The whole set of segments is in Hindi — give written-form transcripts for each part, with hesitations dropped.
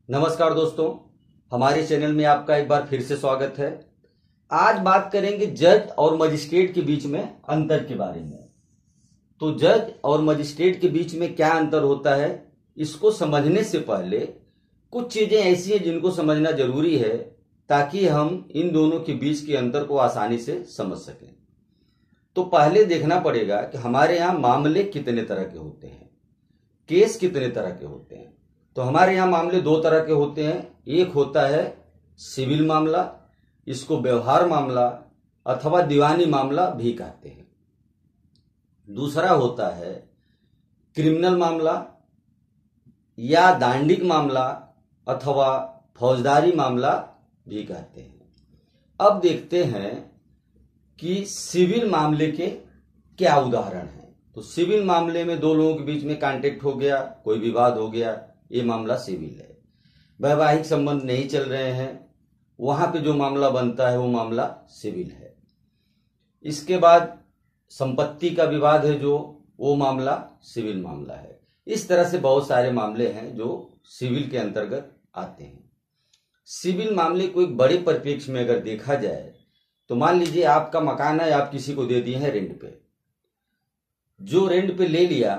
नमस्कार दोस्तों, हमारे चैनल में आपका एक बार फिर से स्वागत है। आज बात करेंगे जज और मजिस्ट्रेट के बीच में अंतर के बारे में। तो जज और मजिस्ट्रेट के बीच में क्या अंतर होता है, इसको समझने से पहले कुछ चीजें ऐसी हैं जिनको समझना जरूरी है ताकि हम इन दोनों के बीच के अंतर को आसानी से समझ सकें। तो पहले देखना पड़ेगा कि हमारे यहाँ मामले कितने तरह के होते हैं, केस कितने तरह के होते हैं। तो हमारे यहाँ मामले दो तरह के होते हैं। एक होता है सिविल मामला, इसको व्यवहार मामला अथवा दीवानी मामला भी कहते हैं। दूसरा होता है क्रिमिनल मामला या दांडिक मामला अथवा फौजदारी मामला भी कहते हैं। अब देखते हैं कि सिविल मामले के क्या उदाहरण हैं। तो सिविल मामले में दो लोगों के बीच में कॉन्ट्रैक्ट हो गया, कोई विवाद हो गया, ये मामला सिविल है। वैवाहिक संबंध नहीं चल रहे हैं, वहां पे जो मामला बनता है वो मामला सिविल है। इसके बाद संपत्ति का विवाद है जो, वो मामला सिविल मामला है। इस तरह से बहुत सारे मामले हैं जो सिविल के अंतर्गत आते हैं। सिविल मामले को एक बड़े परिप्रेक्ष्य में अगर देखा जाए तो मान लीजिए आपका मकान है, आप किसी को दे दिए हैं रेंट पे। जो रेंट पे ले लिया,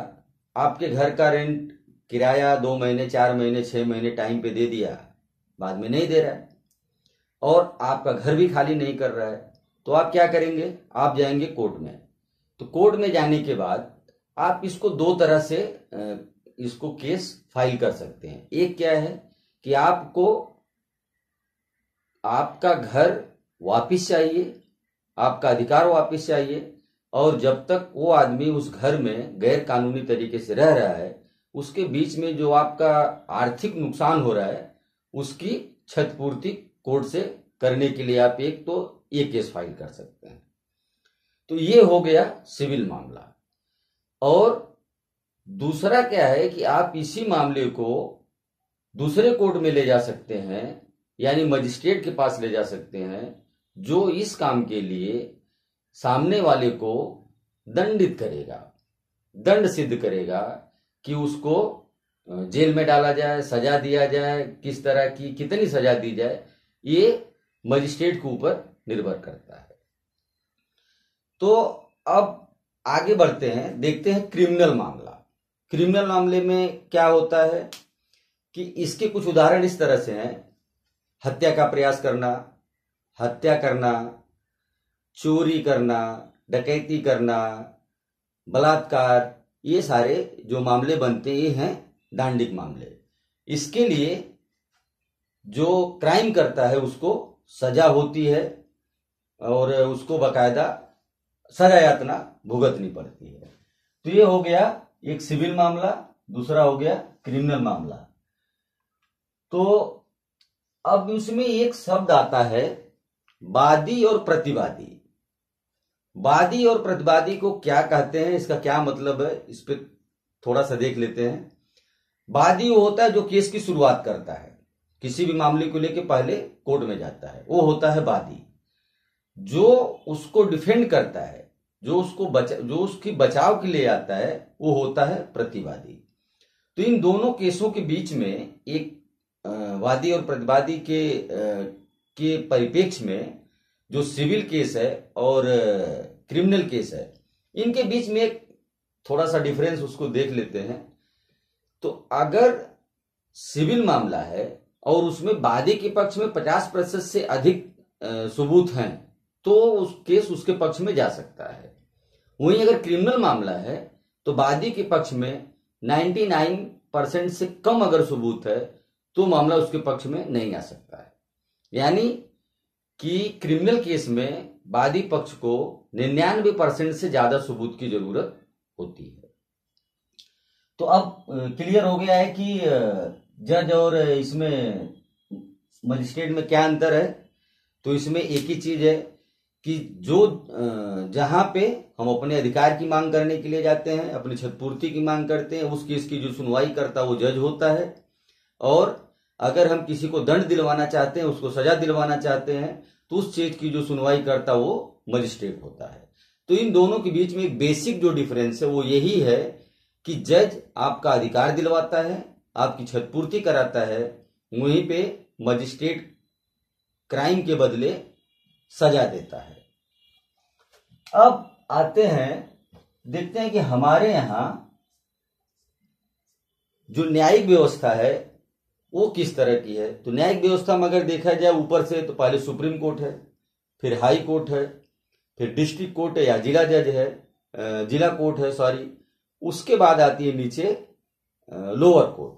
आपके घर का रेंट किराया 2 महीने 4 महीने 6 महीने टाइम पे दे दिया, बाद में नहीं दे रहा है और आपका घर भी खाली नहीं कर रहा है, तो आप क्या करेंगे? आप जाएंगे कोर्ट में। तो कोर्ट में जाने के बाद आप इसको दो तरह से इसको केस फाइल कर सकते हैं। एक क्या है कि आपको आपका घर वापिस चाहिए, आपका अधिकार वापिस चाहिए, और जब तक वो आदमी उस घर में गैर कानूनी तरीके से रह रहा है, उसके बीच में जो आपका आर्थिक नुकसान हो रहा है उसकी क्षतिपूर्ति कोर्ट से करने के लिए आप एक तो ये केस फाइल कर सकते हैं। तो ये हो गया सिविल मामला। और दूसरा क्या है कि आप इसी मामले को दूसरे कोर्ट में ले जा सकते हैं, यानी मजिस्ट्रेट के पास ले जा सकते हैं, जो इस काम के लिए सामने वाले को दंडित करेगा, दंड सिद्ध करेगा कि उसको जेल में डाला जाए, सजा दिया जाए, किस तरह की कितनी सजा दी जाए, ये मजिस्ट्रेट के ऊपर निर्भर करता है। तो अब आगे बढ़ते हैं, देखते हैं क्रिमिनल मामला। क्रिमिनल मामले में क्या होता है कि इसके कुछ उदाहरण इस तरह से हैं: हत्या का प्रयास करना, हत्या करना, चोरी करना, डकैती करना, बलात्कार, ये सारे जो मामले बनते हैं ये हैं दांडिक मामले। इसके लिए जो क्राइम करता है उसको सजा होती है और उसको बकायदा सजा यातना भुगतनी पड़ती है। तो ये हो गया एक सिविल मामला, दूसरा हो गया क्रिमिनल मामला। तो अब उसमें एक शब्द आता है वादी और प्रतिवादी। वादी और प्रतिवादी को क्या कहते हैं, इसका क्या मतलब है, इस पे थोड़ा सा देख लेते हैं। वादी वो होता है जो केस की शुरुआत करता है, किसी भी मामले को लेके पहले कोर्ट में जाता है, वो होता है वादी। जो उसको डिफेंड करता है, जो उसकी बचाव के लिए आता है, वो होता है प्रतिवादी। तो इन दोनों केसों के बीच में एक वादी और प्रतिवादी के परिप्रेक्ष्य में जो सिविल केस है और क्रिमिनल केस है, इनके बीच में एक थोड़ा सा डिफरेंस उसको देख लेते हैं। तो अगर सिविल मामला है और उसमें वादी के पक्ष में 50% से अधिक सबूत हैं तो उस केस उसके पक्ष में जा सकता है। वहीं अगर क्रिमिनल मामला है तो वादी के पक्ष में 99% से कम अगर सबूत है तो मामला उसके पक्ष में नहीं आ सकता है। यानी कि क्रिमिनल केस में वादी पक्ष को 99% से ज्यादा सबूत की जरूरत होती है। तो अब क्लियर हो गया है कि जज और इसमें मजिस्ट्रेट में क्या अंतर है। तो इसमें एक ही चीज है कि जो जहां पे हम अपने अधिकार की मांग करने के लिए जाते हैं, अपनी क्षतिपूर्ति की मांग करते हैं, उस केस की जो सुनवाई करता है वो जज होता है। और अगर हम किसी को दंड दिलवाना चाहते हैं, उसको सजा दिलवाना चाहते हैं, तो उस चीज की जो सुनवाई करता वो मजिस्ट्रेट होता है। तो इन दोनों के बीच में एक बेसिक जो डिफरेंस है वो यही है कि जज आपका अधिकार दिलवाता है, आपकी क्षतिपूर्ति कराता है, वहीं पे मजिस्ट्रेट क्राइम के बदले सजा देता है। अब आते हैं, देखते हैं कि हमारे यहाँ जो न्यायिक व्यवस्था है वो किस तरह की है। तो न्यायिक व्यवस्था में अगर देखा जाए ऊपर से, तो पहले सुप्रीम कोर्ट है, फिर हाई कोर्ट है, फिर डिस्ट्रिक्ट कोर्ट है या जिला जज है, जिला कोर्ट है सॉरी, उसके बाद आती है नीचे लोअर कोर्ट।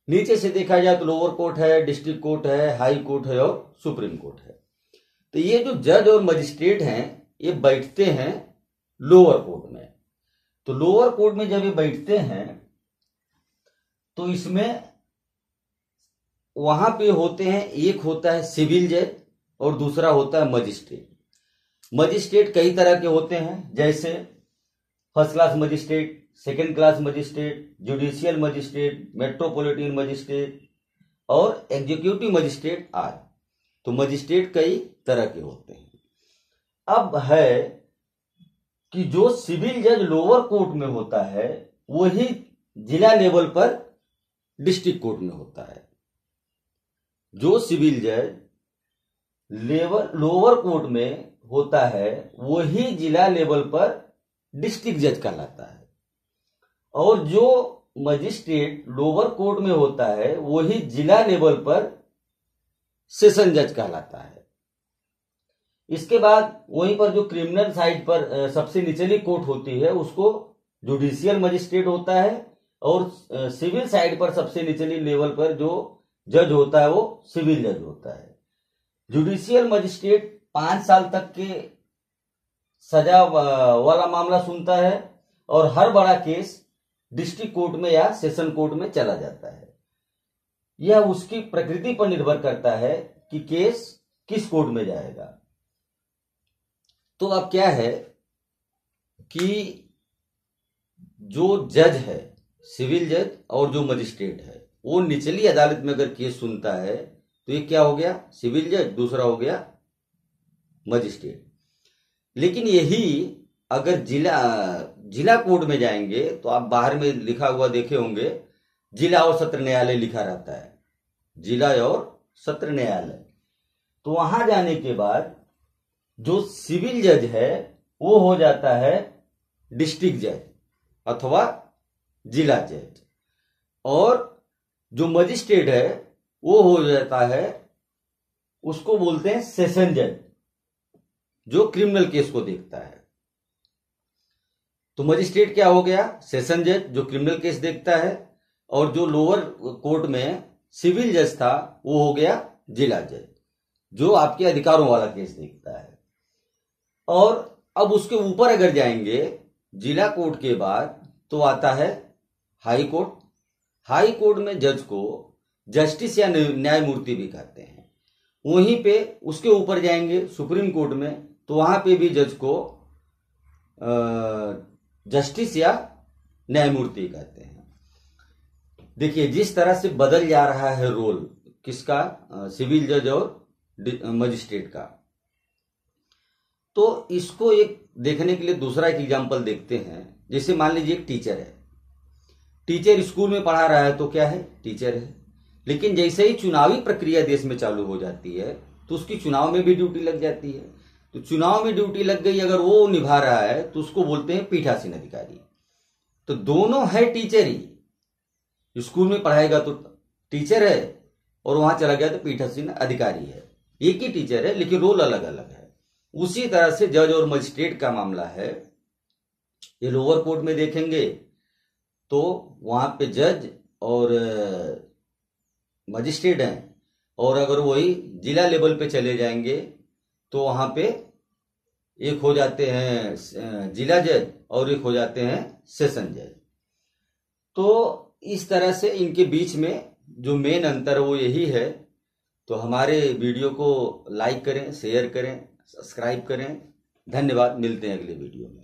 नीचे से देखा जाए तो लोअर कोर्ट है, डिस्ट्रिक्ट कोर्ट है, हाई कोर्ट है और सुप्रीम कोर्ट है। तो ये जो जज और मजिस्ट्रेट हैं ये बैठते हैं लोअर कोर्ट में। तो लोअर कोर्ट में जब ये बैठते हैं तो इसमें वहां पे होते हैं, एक होता है सिविल जज और दूसरा होता है मजिस्ट्रेट। मजिस्ट्रेट कई तरह के होते हैं, जैसे first class magistrate, second class magistrate, judicial magistrate, metropolitan magistrate और एग्जीक्यूटिव मजिस्ट्रेट आदि। तो मजिस्ट्रेट कई तरह के होते हैं। अब है कि जो सिविल जज लोअर कोर्ट में होता है वही जिला लेवल पर डिस्ट्रिक्ट कोर्ट में होता है। जो सिविल जज लोअर कोर्ट में होता है वही जिला लेवल पर डिस्ट्रिक्ट जज कहलाता है, और जो मजिस्ट्रेट लोअर कोर्ट में होता है वही जिला लेवल पर सेशन जज कहलाता है। इसके बाद वहीं पर जो क्रिमिनल साइड पर सबसे निचली कोर्ट होती है उसको जुडिशियल मजिस्ट्रेट होता है, और सिविल साइड पर सबसे निचली लेवल पर जो जज होता है वो सिविल जज होता है। जुडिशियल मजिस्ट्रेट 5 साल तक के सजा वाला मामला सुनता है और हर बड़ा केस डिस्ट्रिक्ट कोर्ट में या सेशन कोर्ट में चला जाता है। यह उसकी प्रकृति पर निर्भर करता है कि केस किस कोर्ट में जाएगा। तो अब क्या है कि जो जज है, सिविल जज और जो मजिस्ट्रेट है, वो निचली अदालत में अगर केस सुनता है तो ये क्या हो गया, सिविल जज, दूसरा हो गया मजिस्ट्रेट। लेकिन यही अगर जिला कोर्ट में जाएंगे तो आप बाहर में लिखा हुआ देखे होंगे, जिला और सत्र न्यायालय लिखा रहता है, जिला और सत्र न्यायालय। तो वहां जाने के बाद जो सिविल जज है वो हो जाता है डिस्ट्रिक्ट जज अथवा जिला जज, और जो मजिस्ट्रेट है वो हो जाता है, उसको बोलते हैं सेशन जज, जो क्रिमिनल केस को देखता है। तो मजिस्ट्रेट क्या हो गया, सेशन जज जो क्रिमिनल केस देखता है, और जो लोअर कोर्ट में सिविल जज था वो हो गया जिला जज, जो आपके अधिकारों वाला केस देखता है। और अब उसके ऊपर अगर जाएंगे जिला कोर्ट के बाद तो आता है हाई कोर्ट। हाई कोर्ट में जज को जस्टिस या न्यायमूर्ति भी कहते हैं। वहीं पे उसके ऊपर जाएंगे सुप्रीम कोर्ट में तो वहां पे भी जज को जस्टिस या न्यायमूर्ति कहते हैं। देखिए जिस तरह से बदल जा रहा है रोल किसका, सिविल जज और मजिस्ट्रेट का, तो इसको एक देखने के लिए दूसरा एक एग्जांपल देखते हैं। जैसे मान लीजिए एक टीचर है, टीचर स्कूल में पढ़ा रहा है तो क्या है, टीचर है। लेकिन जैसे ही चुनावी प्रक्रिया देश में चालू हो जाती है तो उसकी चुनाव में भी ड्यूटी लग जाती है। तो चुनाव में ड्यूटी लग गई, अगर वो निभा रहा है तो उसको बोलते हैं पीठासीन अधिकारी। तो दोनों है टीचर ही, स्कूल में पढ़ाएगा तो टीचर है और वहां चला गया तो पीठासीन अधिकारी है। एक ही टीचर है लेकिन रोल अलग अलग है। उसी तरह से जज और मजिस्ट्रेट का मामला है। ये लोअर कोर्ट में देखेंगे तो वहां पे जज और मजिस्ट्रेट हैं, और अगर वही जिला लेवल पे चले जाएंगे तो वहां पे एक हो जाते हैं जिला जज और एक हो जाते हैं सेशन जज। तो इस तरह से इनके बीच में जो मेन अंतर वो यही है। तो हमारे वीडियो को लाइक करें, शेयर करें, सब्सक्राइब करें। धन्यवाद, मिलते हैं अगले वीडियो में।